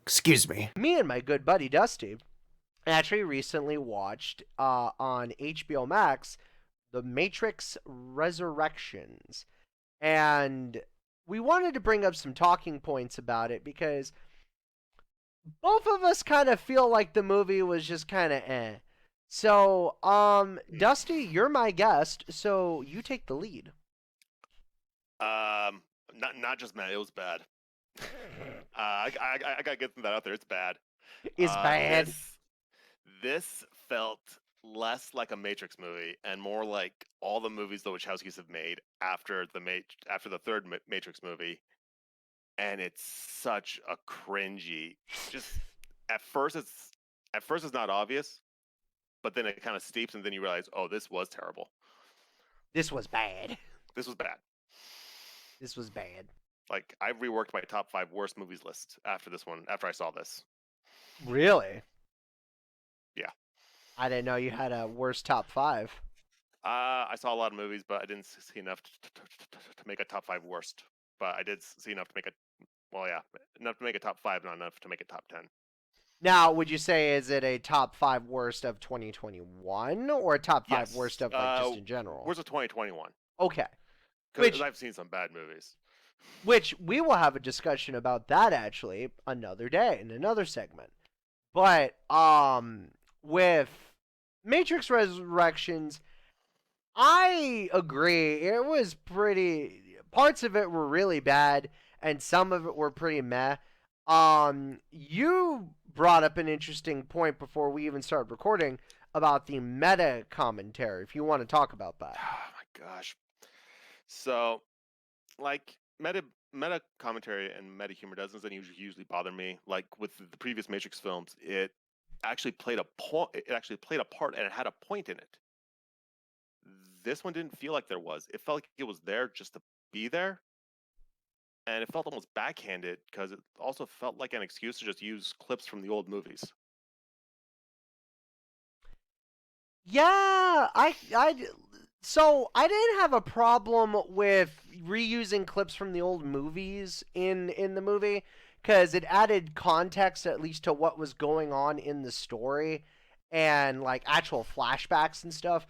Excuse me. Me and my good buddy Dusty actually recently watched on HBO Max The Matrix Resurrections. And we wanted to bring up some talking points about it because both of us kind of feel like the movie was just kind of eh. So, Dusty, you're my guest, so you take the lead. Um, not just man, it was bad. I gotta get that out there. It's bad. Is bad. This felt less like a Matrix movie and more like all the movies the Wachowskis have made after the third Matrix movie, and it's such a cringy. Just at first it's not obvious, but then it kind of steeps, and then you realize, oh, this was terrible. This was bad. This was bad. This was bad. Like, I reworked my top 5 worst movies list after this one. After I saw this, Really? yeah. I didn't know you had a worst top 5. I saw a lot of movies, but I didn't see enough to make a top 5 worst. But I did see enough to make enough to make a top 5, not enough to make a top 10. Now, would you say is it a top 5 worst of 2021 or a top 5 Yes. worst of like just in general? Worst of 2021. Okay. Because I've seen some bad movies. Which we will have a discussion about that actually another day in another segment. But with Matrix Resurrections, I agree. It was pretty. Parts of it were really bad, and some of it were pretty meh. You brought up an interesting point before we even started recording about the meta commentary. If you want to talk about that. Oh my gosh. So, like, meta commentary and meta humor doesn't usually bother me. Like with the previous Matrix films, it actually played a point. It actually played a part, and it had a point in it. This one didn't feel like there was. It felt like it was there just to be there, and it felt almost backhanded because it also felt like an excuse to just use clips from the old movies. Yeah, so I didn't have a problem with reusing clips from the old movies in the movie because it added context at least to what was going on in the story and like actual flashbacks and stuff.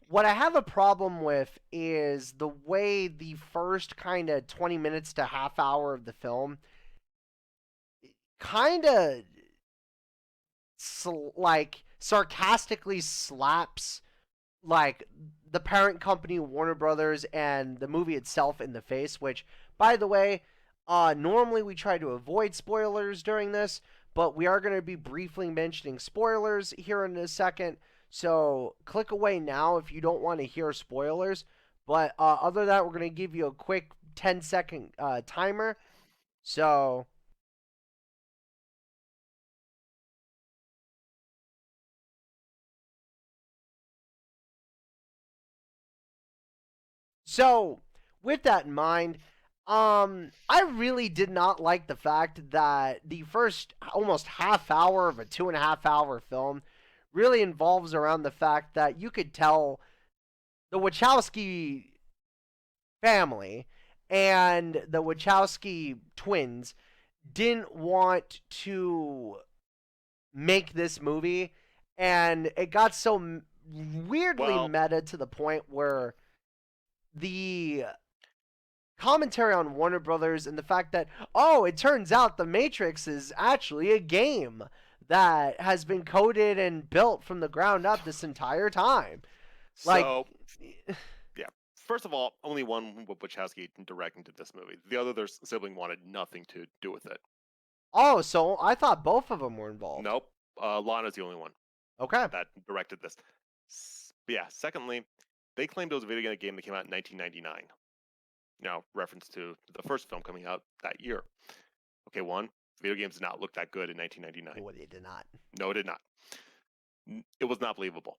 What I have a problem with is the way the first kind of 20 minutes to half hour of the film kind of like sarcastically slaps like the parent company Warner Brothers and the movie itself in the face, which by the way, normally we try to avoid spoilers during this, but we are going to be briefly mentioning spoilers here in a second. So click away now if you don't want to hear spoilers. But other than that, we're going to give you a quick 10-second timer. So So, with that in mind, I really did not like the fact that the first almost half hour of a 2.5 hour film really involves around the fact that you could tell the Wachowski family and the Wachowski twins didn't want to make this movie, and it got so weirdly Well, meta to the point where the commentary on Warner Brothers and the fact that, oh, it turns out The Matrix is actually a game that has been coded and built from the ground up this entire time. Like, so yeah. First of all, only one Wachowski directed this movie. The other their sibling wanted nothing to do with it. oh, so I thought both of them were involved. Nope. Lana's the only one Okay. that directed this. Yeah. Secondly, they claimed it was a video game that came out in 1999. Now, reference to the first film coming out that year. Okay, one, video games did not look that good in 1999. Well, they did not. No, it did not. It was not believable.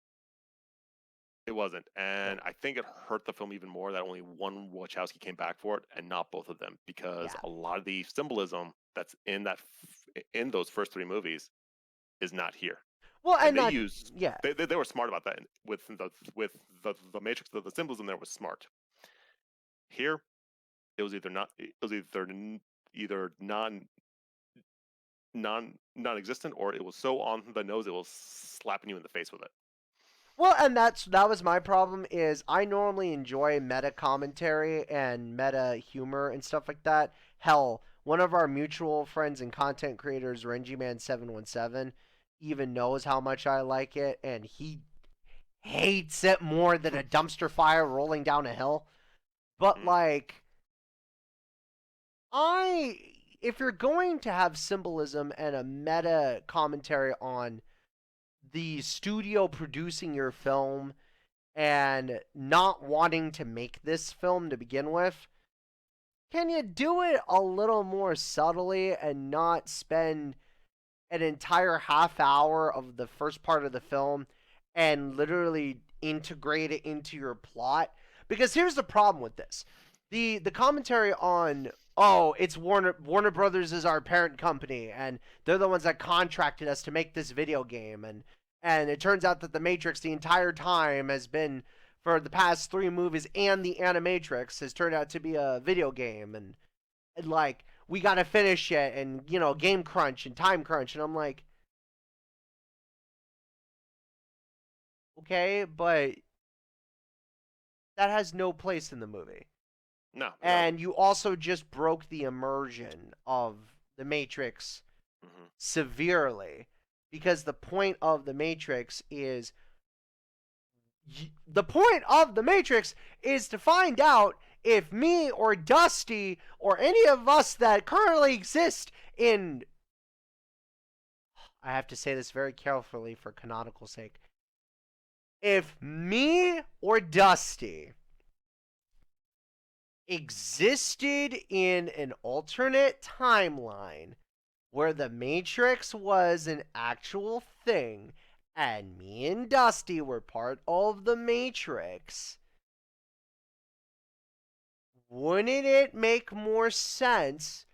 It wasn't. And I think it hurt the film even more that only one Wachowski came back for it and not both of them, because Yeah. a lot of the symbolism that's in in those first 3 movies is not here. Well, and they not, used yeah. they were smart about that with the Matrix. The symbolism there was smart. Here, it was either not. It was either either non-existent, or it was so on the nose it was slapping you in the face with it. Well, and that was my problem is I normally enjoy meta commentary and meta humor and stuff like that. Hell, one of our mutual friends and content creators, RenjiMan717, even knows how much I like it, and he hates it more than a dumpster fire rolling down a hill. But like, if you're going to have symbolism and a meta commentary on the studio producing your film and not wanting to make this film to begin with, can you do it a little more subtly and not spend an entire half hour of the first part of the film and literally integrate it into your plot? Because here's the problem with this. The commentary on, oh, it's Warner Brothers is our parent company and they're the ones that contracted us to make this video game, and it turns out that The Matrix the entire time has been, for the past 3 movies and the Animatrix, has turned out to be a video game, and like, we gotta finish it, and, you know, game crunch and time crunch, and I'm like, okay, but that has no place in the movie. No. And you also just broke the immersion of The Matrix severely, because the point of The Matrix is to find out if me or Dusty or any of us that currently exist in, I have to say this very carefully for canonical sake, if me or Dusty existed in an alternate timeline where the Matrix was an actual thing and me and Dusty were part of the Matrix, wouldn't it make more sense,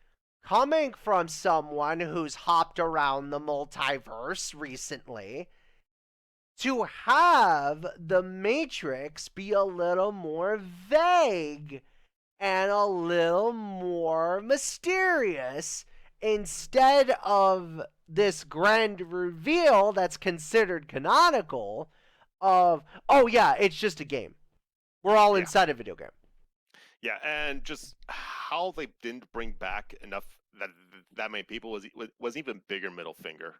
coming from someone who's hopped around the multiverse recently, to have the Matrix be a little more vague and a little more mysterious, instead of this grand reveal that's considered canonical of, oh yeah, it's just a game. We're all inside a video game. Yeah, and just how they didn't bring back enough that many people was even bigger middle finger.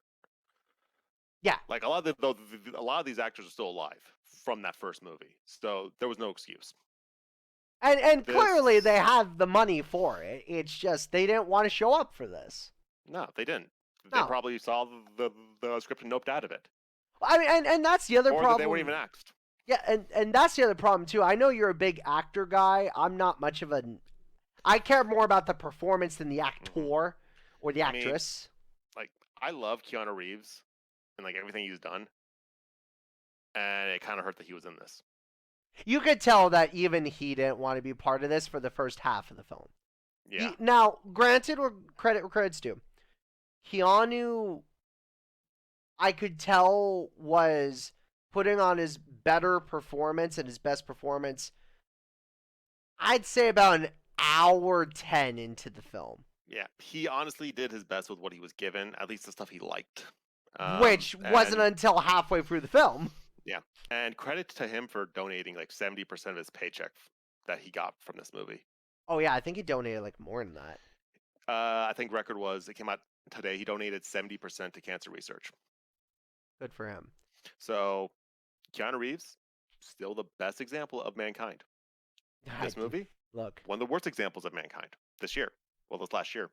Yeah, like a lot of these actors are still alive from that first movie, so there was no excuse. and clearly they have the money for it. It's just they didn't want to show up for this. No, they didn't. No. They probably saw the script and noped out of it. I mean, and that's the other problem. Or they weren't even asked. Yeah, and that's the other problem too. I know you're a big actor guy. I'm not much of a. I care more about the performance than the actor or the actress. I love Keanu Reeves and like everything he's done, and it kind of hurt that he was in this. You could tell that even he didn't want to be part of this for the first half of the film. Yeah. Now, granted, credit where credit's due. Keanu, I could tell, was putting on his better performance and his best performance, I'd say about an hour 10 into the film. Yeah, he honestly did his best with what he was given, at least the stuff he liked. Which wasn't until halfway through the film. Yeah, and credit to him for donating like 70% of his paycheck that he got from this movie. Oh yeah, I think he donated like more than that. I think record was, it came out today, he donated 70% to cancer research. Good for him. So, Keanu Reeves, still the best example of mankind. This movie, look, one of the worst examples of mankind this year. Well, this last year.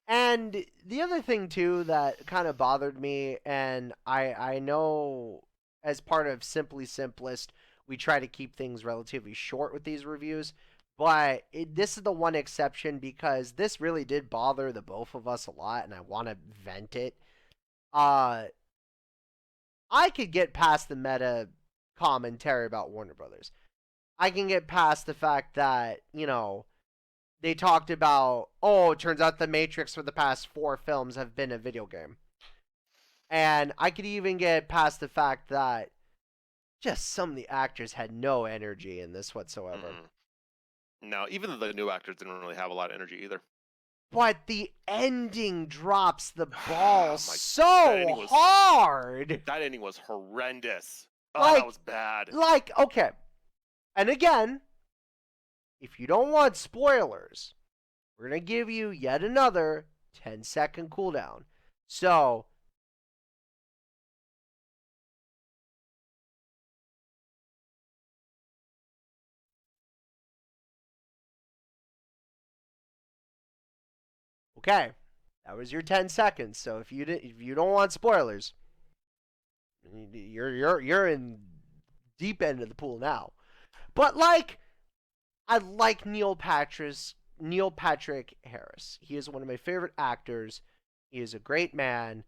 And the other thing too that kind of bothered me, and I know as part of Simply Simplest, we try to keep things relatively short with these reviews, but this is the one exception because this really did bother the both of us a lot, and I want to vent it. I could get past the meta commentary about Warner Brothers. I can get past the fact that, you know, they talked about, oh, it turns out The Matrix for the past 4 films have been a video game. And I could even get past the fact that just some of the actors had no energy in this whatsoever. No, even the new actors didn't really have a lot of energy either. but the ending drops the ball That so ending was- hard. That ending was horrendous. Oh, Like- that was bad. Okay. And again, if you don't want spoilers, we're going to give you yet another 10-second cooldown. So, okay, that was your 10 seconds. So if you don't want spoilers, you're in deep end of the pool now. But like, I like Neil Patrick Harris. He is one of my favorite actors. He is a great man,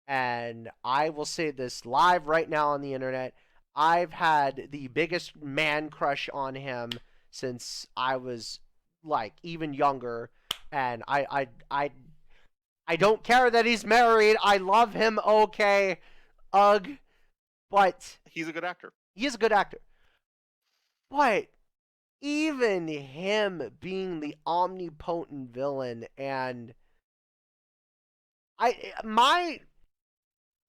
and I will say this live right now on the internet. I've had the biggest man crush on him since I was like even younger, and I don't care that he's married. I love him. Okay, ugh, but He's a good actor. he is a good actor. But even him being the omnipotent villain, and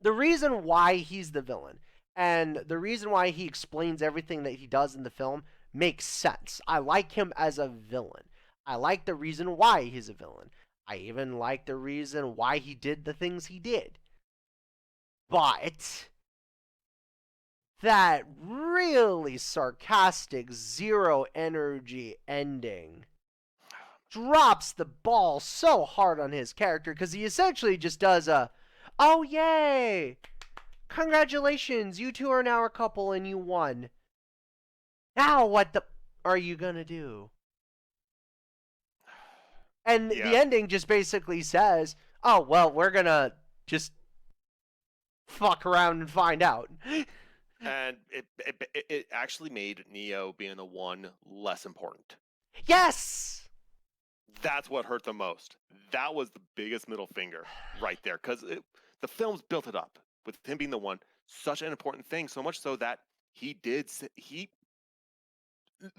the reason why he's the villain and the reason why he explains everything that he does in the film makes sense. I like him as a villain. I like the reason why he's a villain. I even like the reason why he did the things he did. But that really sarcastic, zero energy ending drops the ball so hard on his character, because he essentially just does oh yay, congratulations, you two are now a couple and you won. Now what the are you gonna do? And Yeah. the ending just basically says, oh well, we're gonna just fuck around and find out. And it actually made Neo being the one less important. Yes. That's what hurt the most. That was the biggest middle finger right there, because the films built it up with him being the one, such an important thing, so much so that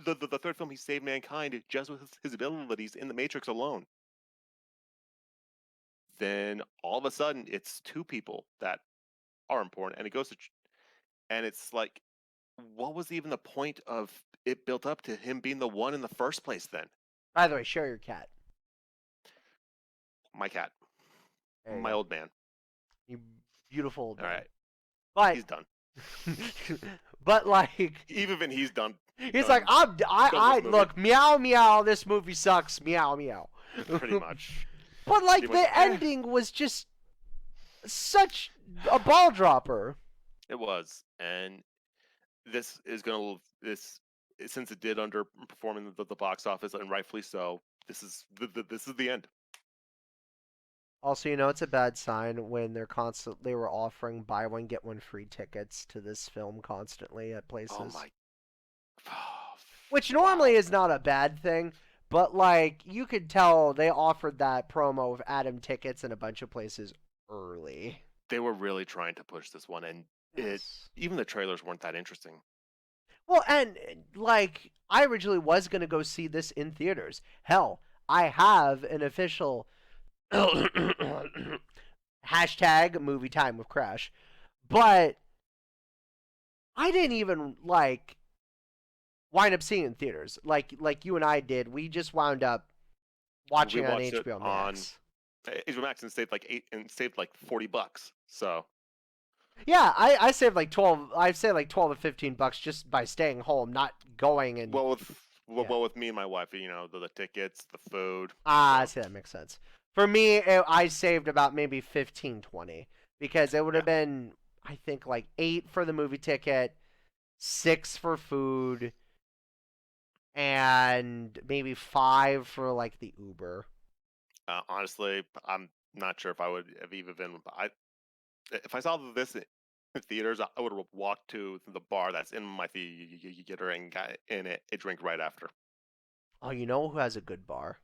the third film, he saved mankind just with his abilities in the Matrix alone. Then all of a sudden, it's two people that are important, and it goes to, and it's like, what was even the point of it built up to him being the one in the first place? Then By the way, share your cat. my cat, There you my go. old man. You beautiful old All man. right, But he's done. but like Even he's done. he's done like I this movie. look, meow meow, this movie sucks, meow meow. Pretty much. But like Pretty much, the ending was just such a ball dropper. It was, and this is gonna this since it did underperform in the box office, and rightfully so. This is the end. Also, you know, it's a bad sign when they were offering buy one get one free tickets to this film constantly at places. Oh my. Which normally is not a bad thing, but like you could tell they offered that promo of Adam tickets in a bunch of places early. They were really trying to push this one, and even the trailers weren't that interesting. Well, and like I originally was gonna go see this in theaters. Hell, I have an official hashtag movie time with Crash, but I didn't even like wind up seeing it in theaters like you and I did. We just wound up watching on watched it HBO Max. HBO Max and saved like $40. So Yeah, I saved like 12. I saved like 12 to $15 just by staying home, not going and. well with me and my wife, you know, the tickets, the food. I see, that makes sense. For me, I saved about maybe 15, 20 because it would have been, I think, like 8 for the movie ticket, 6 for food, and maybe 5 for like the Uber. Honestly, I'm not sure if I would have even been. If I saw this in theaters, I would have walked to the bar that's in my theater and got in a drink right after. Oh, you know who has a good bar?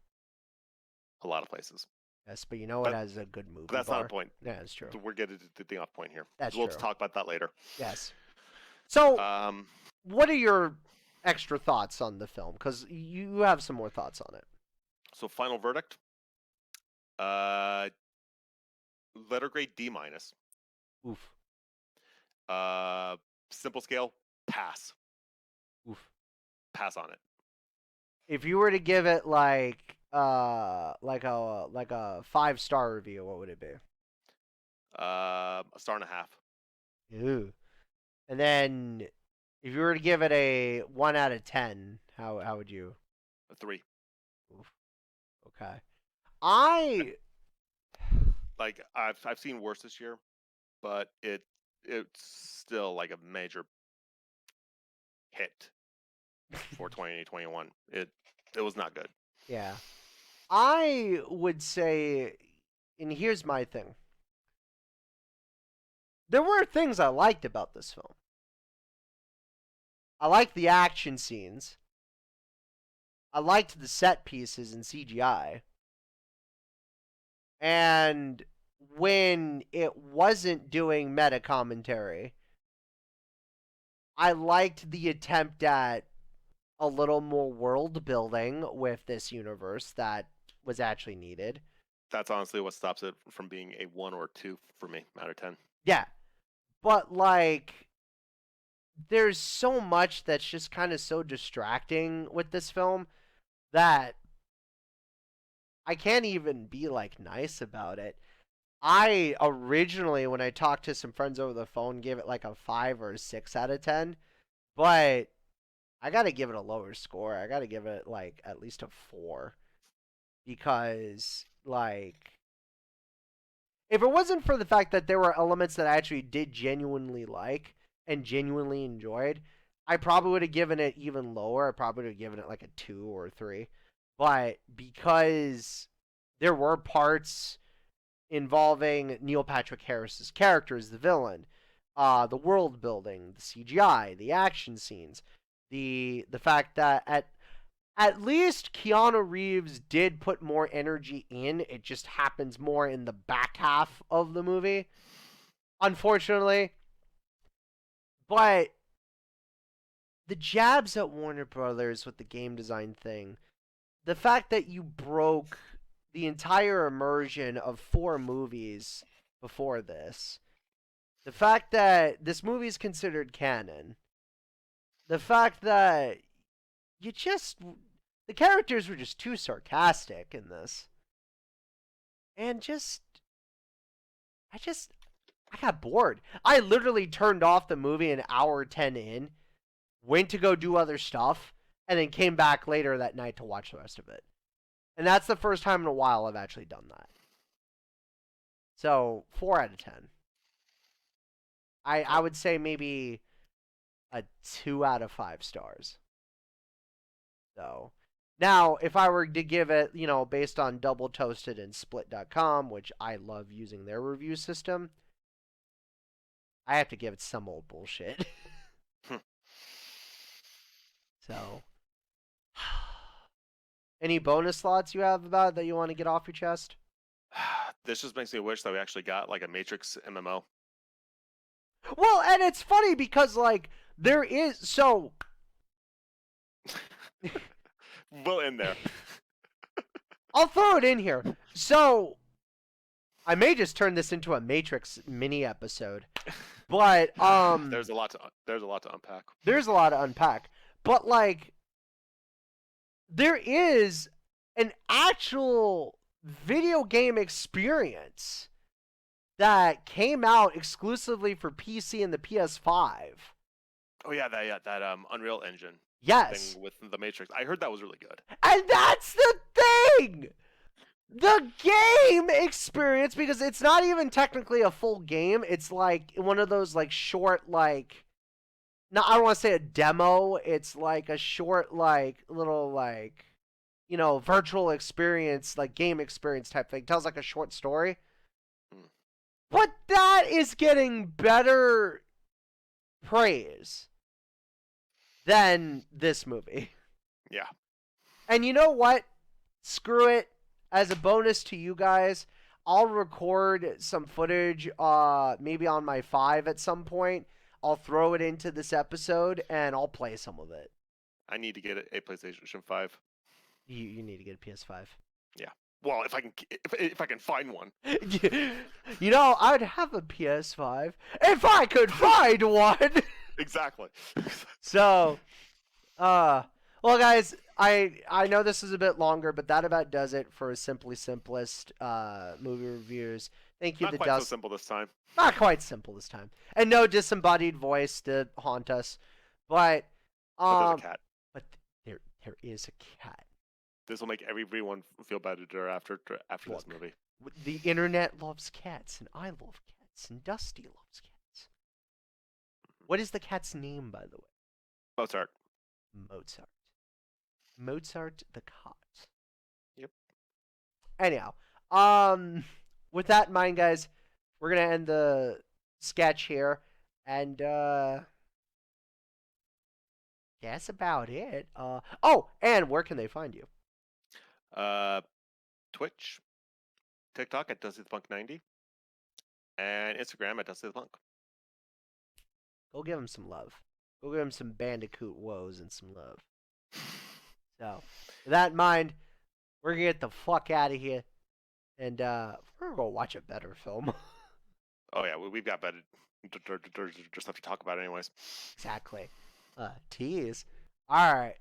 A lot of places. Yes, but you know what has a good movie But that's bar? not a point. Yeah, that's true. We're getting to the off point here. That's We'll true. talk about that later. Yes. So, Um, what are your extra thoughts on the film? Because you have some more thoughts on it. so final verdict. Letter grade D minus. Oof. Simple scale, pass. Oof. Pass on it. If you were to give it like a 5-star review, what would it be? A star and a half. Ooh. And then if you were to give it a 1 out of 10, how would you? A 3. Oof. Okay. I Like I've seen worse this year, but it's still like a major hit for 2021. It was not good. yeah. I would say, and here's my thing. There were things I liked about this film. I liked the action scenes. I liked the set pieces and CGI. And when it wasn't doing meta commentary, I liked the attempt at a little more world building with this universe that was actually needed. That's honestly what stops it from being a 1 or 2 for me out of 10. Yeah. But like there's so much that's just kind of so distracting with this film that I can't even be like nice about it. I originally, when I talked to some friends over the phone, gave it like a 5 or a 6 out of 10, but I gotta give it a lower score. I gotta give it like at least a 4 because like if it wasn't for the fact that there were elements that I actually did genuinely like and genuinely enjoyed, I probably would have given it even lower. I probably would have given it like a 2 or a 3. But because there were parts involving Neil Patrick Harris's character as the villain, the world building, the CGI, the action scenes, the fact that at least Keanu Reeves did put more energy in. It just happens more in the back half of the movie, unfortunately. But the jabs at Warner Brothers with the game design thing, the fact that you broke the entire immersion of 4 movies before this, the fact that this movie is considered canon, the fact that you just the characters were just too sarcastic in this. And I got bored. I literally turned off the movie an hour 10 in, went to go do other stuff, and then came back later that night to watch the rest of it. And that's the first time in a while I've actually done that. So, 4 out of 10. I would say maybe a 2 out of 5 stars. So, now, if I were to give it, based on Double Toasted and Split.com, which I love using their review system, I have to give it some old bullshit. So, any bonus thoughts you have about it that you want to get off your chest? This just makes me wish that we actually got like a Matrix MMO. Well, and it's funny because, like, there is, so... Well, in there. I'll throw it in here. So, I may just turn this into a Matrix mini episode, but there's a lot to unpack. There's a lot to unpack, but like, there is an actual video game experience that came out exclusively for PC and the PS5. Oh yeah, that Unreal Engine. Yes. Thing with the Matrix. I heard that was really good. And that's the thing! The game experience, because it's not even technically a full game, it's like one of those like short like, no, I don't want to say a demo, it's like a short like little like, virtual experience, like game experience type thing. It tells like a short story. But that is getting better praise than this movie. Yeah. And you know what? Screw it. As a bonus to you guys, I'll record some footage maybe on my 5 at some point. I'll throw it into this episode and I'll play some of it. I need to get a PlayStation 5. You need to get a PS5. Yeah. Well, if I can find one. You know, I'd have a PS5 if I could find one. Exactly. So, well, guys, I know this is a bit longer, but that about does it for Simply Simplest movie reviews. Thank you Not to quite so simple this time. Not quite simple this time, and no disembodied voice to haunt us, but But there's a cat. but there is a cat. This will make everyone feel better after this Look. movie. The internet loves cats, and I love cats, and Dusty loves cats. What is the cat's name, by the way? Mozart. Mozart. Mozart the cat. Yep. Anyhow, with that in mind, guys, we're gonna end the sketch here, and that's about it. Oh, and where can they find you? Twitch, TikTok at DustyThePunk90, and Instagram at DustyThePunk. Go give him some love. Go give him some Bandicoot woes and some love. So, with that in mind, we're gonna get the fuck out of here, and we're gonna go watch a better film. Oh yeah, we've got better stuff to talk about anyways. Exactly. Tease. All right.